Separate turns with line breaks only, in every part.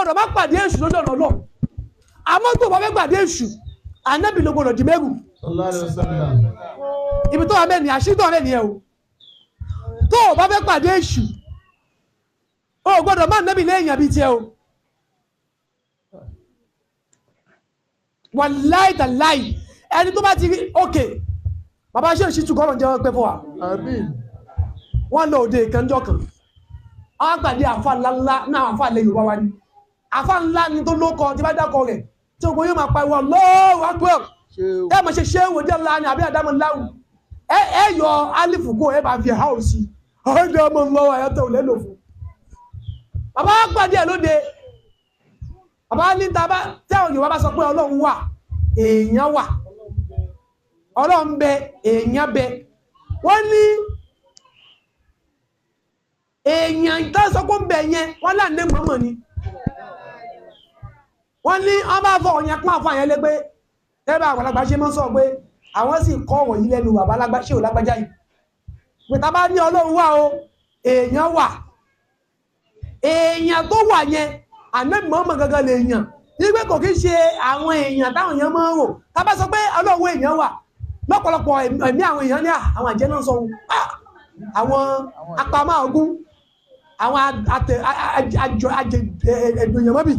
gbọ́dọ̀ má pàdé èṣù lójú ọ̀nà lọ àmọ́ tó bá fẹ́ pàdé èṣù ànábì ló gbọ́dọ̀ di mẹ́rù ibi tó wà bẹ́ẹ̀ ni àṣírí tó wà bẹ́ẹ̀ ni ẹ o tó bá fẹ́ pàdé èṣù o gbọ́dọ̀ má ànábì lẹ́yìn àbí tiẹ̀ o wàláì tàláì ẹni tó bá ti rí òkè bàbá ṣe òṣìṣú kọ́ ọ̀rọ̀ jẹ́ pẹ́ fún wa wọ́n lọ òde ìkànjọ́ kan àwọn àgbàdì àfa ńláńlá náà àfa ilẹ̀ Yorùbá wa ni àfa ńlá ni tó lókọ tí bá dákọ rẹ̀ tí ogun yóò máa pa ìwọ Allahu Akbar ẹ mọ̀ ṣe ṣé wòjẹ́ ńlá ni àbí àdámọ̀ ńláwù ẹ yọ alifu kó ẹ bá fi house sí ọ̀dọ̀ ọmọ ńlọ́wọ́ ayọ́tọ̀ ò lẹ́lò fún bàbá àgbàdì ẹ̀ lóde bàbá ní tàbá tí àwọn Yorùbá bá sọ pé Ọlọ́run wà èèyàn wà Ọlọ́run bẹ èèyàn bẹ wọ́n ní èèyàn ìtàsọ́kọ́ ń bẹ̀ yẹn wọ́n láàrin mọ́mọ́ ni wọ́n ní wọ́n bá fọ ọ̀yàn pọ́n àfọ́ àyẹ́ lé pé tẹ́bà àgbàlagbà ṣe mọ́ sọ pé àwọn sì kọ́ wọ̀nyí lẹ́nu bàbá ṣé ò lágbájá yìí pé ta bá ní Ọlọ́run wà o èèyàn wà èèyàn tó wà yẹn ànábì mọ́mọ́ gangan lè yàn nígbẹ́ kò kí ṣe àwọn èèyàn táwọn èèyàn máa ń rò ta bá sọ pé Ọlọ́run èèyàn wà lọ́pọ̀lọpọ̀ ẹ̀mí àwọn èèyàn ní àwọn àjẹ́ náà sọ àwọn apamọ́ ogun àwọn èèyàn mọ́bì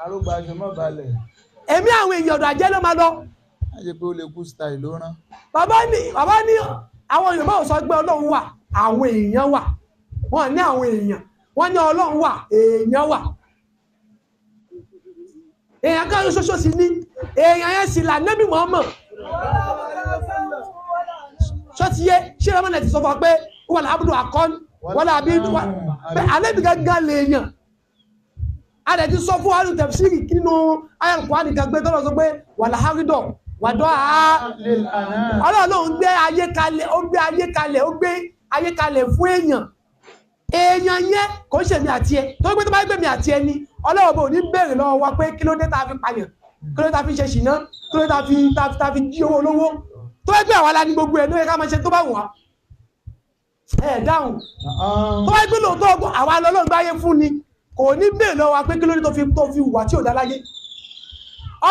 arúgbó aṣọmọ́ balẹ̀
ẹ̀mí àwọn èèyàn ọ̀dọ̀ àjẹ́ ló máa lọ
á ṣe pé ó lè kú style ló rán
bàbá ní àwọn èèyàn máa sọ pé Ọlọ́run wà àwọn èèyàn wà wọ́n ní àwọn èèyàn wọ́n ní Ọlọ́run wà èèyàn wà èèyàn kan ṣoṣo sí ní èèyàn yẹn sì là Nábì Muhammad ṣọ́tíyé ṣé ọmọdé ti sọ fún ọ pé wọ́n làbúdó àkọ́ni wọ́n làbí Ànábì gángan lè yàn a dẹ̀ ti sọ fún wa ní tafsiri nínú ayànkù àdìgàn gbé tọ́lọ̀ sọ pé wà láhárídọ̀ wà dọ́ àá Ọlọ́run gbé ayé kalẹ̀ ó gbé ayé kalẹ̀ fún èèyàn yẹn kò ṣe mi àti ẹ tó gbé tó bá gbé mi àti ẹ ni Ọlọ́run bò ní bèèrè lọ́wọ́ wa pé kí ló dé tá a fi pààyàn kí ló dé tá a fi ṣe ṣìná kí ló dé tá a fi jí owó olówó tó gbé àwa la ní gbogbo ẹ̀ ló yẹ ká máa ṣe tó bá wù wá ẹ̀ dáhùn tó bá gbé lóòótọ́ àwa lọ́lọ́run gbáyé fún ni kò ní bèèrè lọ́wọ́ wa pé kí ló dé tó fi wà tí ò dá láyé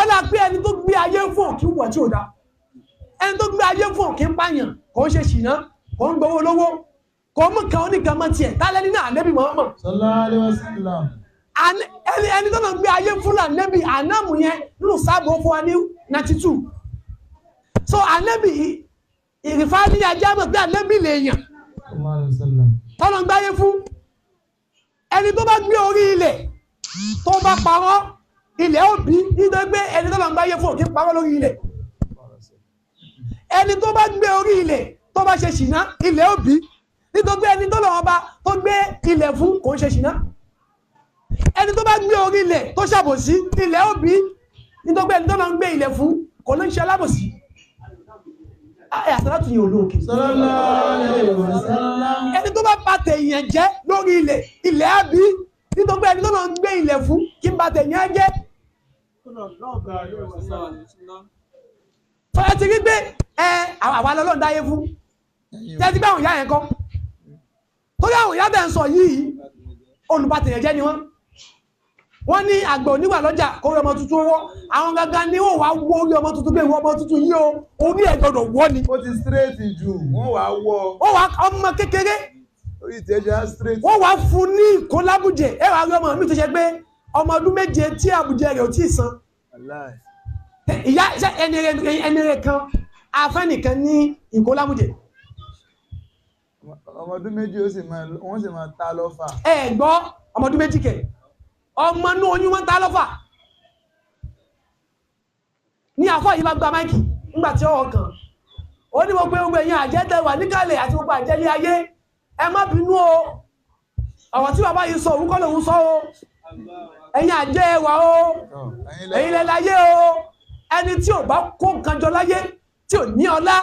ọlá pé ẹni tó gbé ayé fún òkè wà tí ò dá ẹni tó gbé ayé fún òkè ń pààyàn kò ń ṣe ṣìná kò ń gbowó olówó kò mú kan oníkan mọ́ tiẹ̀ tálẹ́ nínú Ànábì Muhammad
sallallahu alaihi wasallam
ẹni tó lọ gbé ayé fún Ànábì ànámù yẹn nínú sáàbò fún wa ní 92 so Ànábì ìrìfà ní ajá mọ̀ pé Ànábì lè yàn tọ́lọ gbé ayé fún ẹni tó bá gbé orí ilẹ̀ tó bá parọ́ ilẹ̀ ó bí nítorí pé ẹni tó lọ gbé ayé fún òkè parọ́ lórí ilẹ̀ ẹni tó bá gbé orí ilẹ̀ tó bá ṣe ṣìná ilẹ̀ ó bí nítorí pé ẹni tó lọ́wọ́ bá tó gbé ilẹ̀ fún kò ń ṣe ṣìná ẹni tó bá gbé orí ilẹ̀ tó ṣàbòsí ilẹ̀ ó bí nítorí pé ẹni tó lọ gbé ilẹ̀ fún kò ń ṣe alábòsí àṣàlátù yìí olóòkè ẹni tó bá bàtẹ̀ èèyàn jẹ́ lórí ilẹ̀ á bí nítorí pé ẹni tó lọ gbé ilẹ̀ fún kí n bàtẹ̀ èèyàn jẹ́ fọ́yẹ́ ti rí pé àwa lọ́lọ́run dáyé fún tẹ́tí báwọn ìyá yẹn kọ́ tó yá àwọn ìyá bẹ́ẹ̀ ń sọ yìí olùbàtẹ̀yẹ̀ jẹ́ ni wọ́n ní àgbẹ̀ oníwà lọ́jà kó rí ọmọ tuntun wọ́ àwọn gangan ni ó wà wọ́ orí ọmọ tuntun bẹ́ẹ̀ wọ́ ọmọ tuntun yìí o orí ẹ̀ gbọ́dọ̀ wọ́ ni.
ó ti straight jù wọ́n wá wọ́
ó wà ọmọ kékeré
orí ìtẹ́jọ́ straight
wọ́n wà fún ní ìkólábùjẹ ẹ wà rí ọmọ mi tó ṣe pé ọmọ ọdún méje tí àbùjẹ rẹ̀ ò tí ì san ìyá ẹni rẹ̀ kan afẹ́nìkan ní ìkólábùjẹ
ọmọ ọdún méjì wọ́n sì máa ta lọ́fà
ẹ gbọ́ ọmọ ọdún méjì kẹ̀ ọmọ inú oyún wọ́n ta lọ́fà ní àfọ́ yìí bá gba máìkì nígbàtí ọwọ́ kan ó ní mo pé gbogbo ẹ̀yin àjẹ́tẹ̀ wà níkàlẹ̀ àti gbogbo àjẹ́lé ayé ẹ má bínú o ọ̀rọ̀ tí bàbá yìí sọ òun kọ́ lòun sọ o ẹ̀yin àjẹ́ wà o ẹ̀yin lẹ láyé o ẹni tí ò bá kó nǹkan jọ láyé tí ò ní ọlá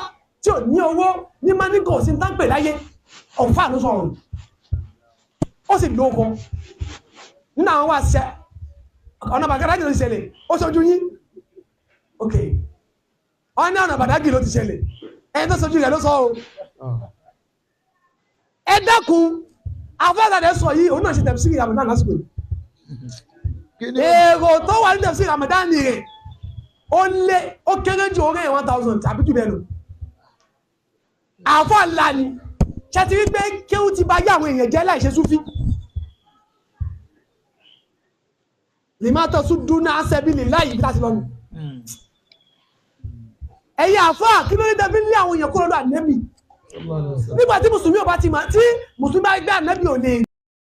tí ò ní owó ní máníkò sí tánpẹ̀ láyé ọ̀fà ló sọ̀rọ̀ ó sì lóòkan nínú àwọn wà ṣẹ́ ọ̀nà bàkàdágì ló ti ṣẹlẹ̀ ó ṣojú yín ok ọ̀nà ọ̀nà bàdágì ló ti ṣẹlẹ̀ ẹni tó ṣojú rẹ̀ ló sọ o ẹ dákun afẹ́sàdẹ̀ sọ yìí òun náà ṣe tẹ̀sí ìyàwó náà lásìkò yìí èrò tó wà ní tẹ̀sí Ramadan rẹ̀ ó kéré jù orí 1000 tàbí jù bẹ́ẹ̀ lọ àfọ́ ńlá ni ṣe ti rí pé kéwú ti bá yé àwọn èèyàn jẹ́ láìṣe súfí lèmátọ́ sún dúnà ásẹ́bílì láì ibi láti lọ́nu ẹ̀yẹ àfọ́ kí ló ní tẹ́bí ní àwọn èèyàn kúrò lọ ànẹ́bì nígbà tí mùsùlùmí ò bá ti máa tí mùsùlùmí bá gbé ànẹ́bì ò lè